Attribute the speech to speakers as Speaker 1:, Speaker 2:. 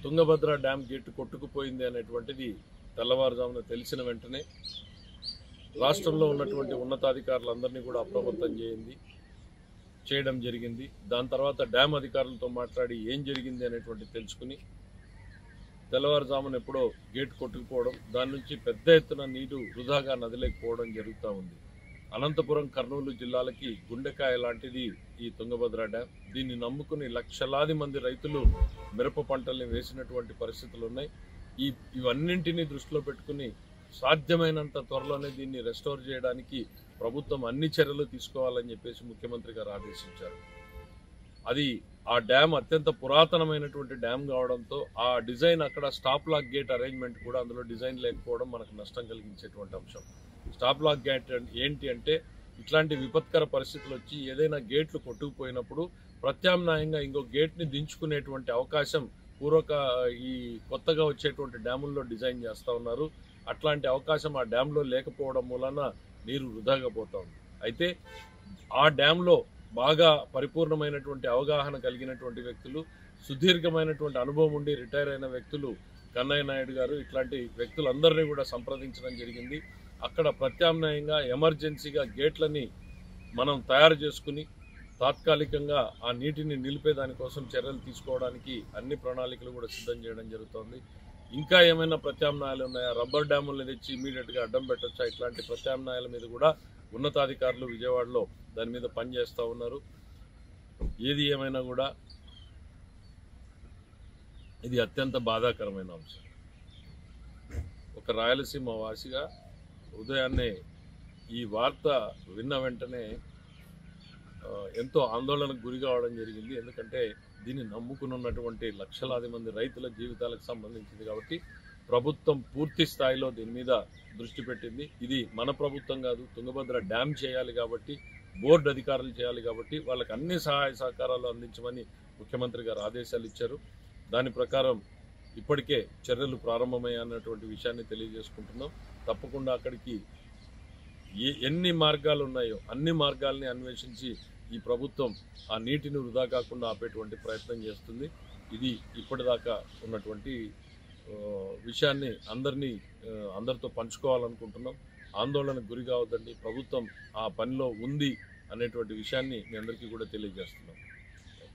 Speaker 1: Tungabhadra dam gate కొట్టుకుపోయింది అనేటువంటిది తెల్లవారుజామున తెలిసిన వెంటనే రాష్ట్రంలో ఉన్నటువంటి ఉన్నతాధికారులందరినీ కూడా అప్రమత్తం చేయడం జరిగింది. దాని తర్వాత డ్యామ్ అధికారులతో మాట్లాడి ఏం జరిగింది అనేటువంటి తెలుసుకుని తెల్లవారుజామున ఎప్పుడో గేటు కొట్టుకుపోవడం, దాని నుంచి పెద్ద ఎత్తున నీరు వృధాగా నదిలేకపోవడం జరుగుతూ ఉంది. అనంతపురం, కర్నూలు జిల్లాలకి గుండెకాయ లాంటిది ఈ తుంగభద్ర డ్యామ్. దీన్ని నమ్ముకుని లక్షలాది మంది రైతులు మిరప పంటల్ని వేసినటువంటి పరిస్థితులు ఉన్నాయి. ఇవన్నింటినీ దృష్టిలో పెట్టుకుని సాధ్యమైనంత త్వరలోనే దీన్ని రెస్టోర్ చేయడానికి ప్రభుత్వం అన్ని చర్యలు తీసుకోవాలని చెప్పేసి ముఖ్యమంత్రి గారు ఆదేశించారు. ఆ డ్యామ్ అత్యంత పురాతనమైనటువంటి డ్యామ్ కావడంతో ఆ డిజైన్ అక్కడ స్టాప్ లాక్ గేట్ అరేంజ్మెంట్ కూడా అందులో డిజైన్ లేకపోవడం మనకు నష్టం కలిగించేటువంటి అంశం. స్టాప్ లాక్ గేట్ ఏంటి అంటే ఇట్లాంటి విపత్కర పరిస్థితులు వచ్చి ఏదైనా గేట్లు కొట్టుకుపోయినప్పుడు ప్రత్యామ్నాయంగా ఇంకో గేట్ని దించుకునేటువంటి అవకాశం ఈ కొత్తగా వచ్చేటువంటి డ్యాముల్లో డిజైన్ చేస్తూ ఉన్నారు. అట్లాంటి అవకాశం ఆ డ్యాంలో లేకపోవడం వలన నీరు వృధాగా పోతా ఉంది. అయితే ఆ డ్యాంలో బాగా పరిపూర్ణమైనటువంటి అవగాహన కలిగినటువంటి వ్యక్తులు, సుదీర్ఘమైనటువంటి అనుభవం ఉండి రిటైర్ అయిన వ్యక్తులు కన్నయ్య నాయుడు గారు ఇట్లాంటి వ్యక్తులందరినీ కూడా సంప్రదించడం జరిగింది. అక్కడ ప్రత్యామ్నాయంగా ఎమర్జెన్సీగా గేట్లని మనం తయారు చేసుకుని తాత్కాలికంగా ఆ నీటిని నిలిపేదానికోసం చర్యలు తీసుకోవడానికి అన్ని ప్రణాళికలు కూడా సిద్ధం చేయడం జరుగుతోంది. ఇంకా ఏమైనా ప్రత్యామ్నాయాలు ఉన్నాయా, రబ్బర్ డ్యాములను తెచ్చి ఇమీడియట్గా అడ్డం పెట్టొచ్చా, ఇట్లాంటి ప్రత్యామ్నాయాల మీద కూడా ఉన్నతాధికారులు విజయవాడలో దాని మీద పనిచేస్తూ ఉన్నారు. ఏది ఏమైనా కూడా ఇది అత్యంత బాధాకరమైన అంశం. ఒక రాయలసీమ వాసిగా ఉదయాన్నే ఈ వార్త విన్న వెంటనే ఎంతో ఆందోళనకు గురి కావడం జరిగింది. ఎందుకంటే దీన్ని నమ్ముకున్నటువంటి లక్షలాది మంది రైతుల జీవితాలకు సంబంధించింది కాబట్టి ప్రభుత్వం పూర్తి స్థాయిలో దీని మీద దృష్టి పెట్టింది. ఇది మన ప్రభుత్వం కాదు, తుంగభద్ర డ్యామ్ చేయాలి కాబట్టి, బోర్డు అధికారులు చేయాలి కాబట్టి వాళ్ళకి అన్ని సహాయ సహకారాలు అందించమని ముఖ్యమంత్రి గారు ఆదేశాలు ఇచ్చారు. దాని ప్రకారం ఇప్పటికే చర్యలు ప్రారంభమయ్యాయన్నటువంటి విషయాన్ని తెలియజేసుకుంటున్నాం. తప్పకుండా అక్కడికి ఎన్ని మార్గాలు ఉన్నాయో అన్ని మార్గాల్ని అన్వేషించి ఈ ప్రభుత్వం ఆ నీటిని వృధా కాకుండా ఆపేటువంటి ప్రయత్నం చేస్తుంది. ఇది ఇప్పటిదాకా ఉన్నటువంటి విషయాన్ని అందరితో పంచుకోవాలనుకుంటున్నాం. ఆందోళనకు గురి కావద్దండి, ప్రభుత్వం ఆ పనిలో ఉంది అనేటువంటి విషయాన్ని మీ అందరికీ కూడా తెలియజేస్తున్నాం.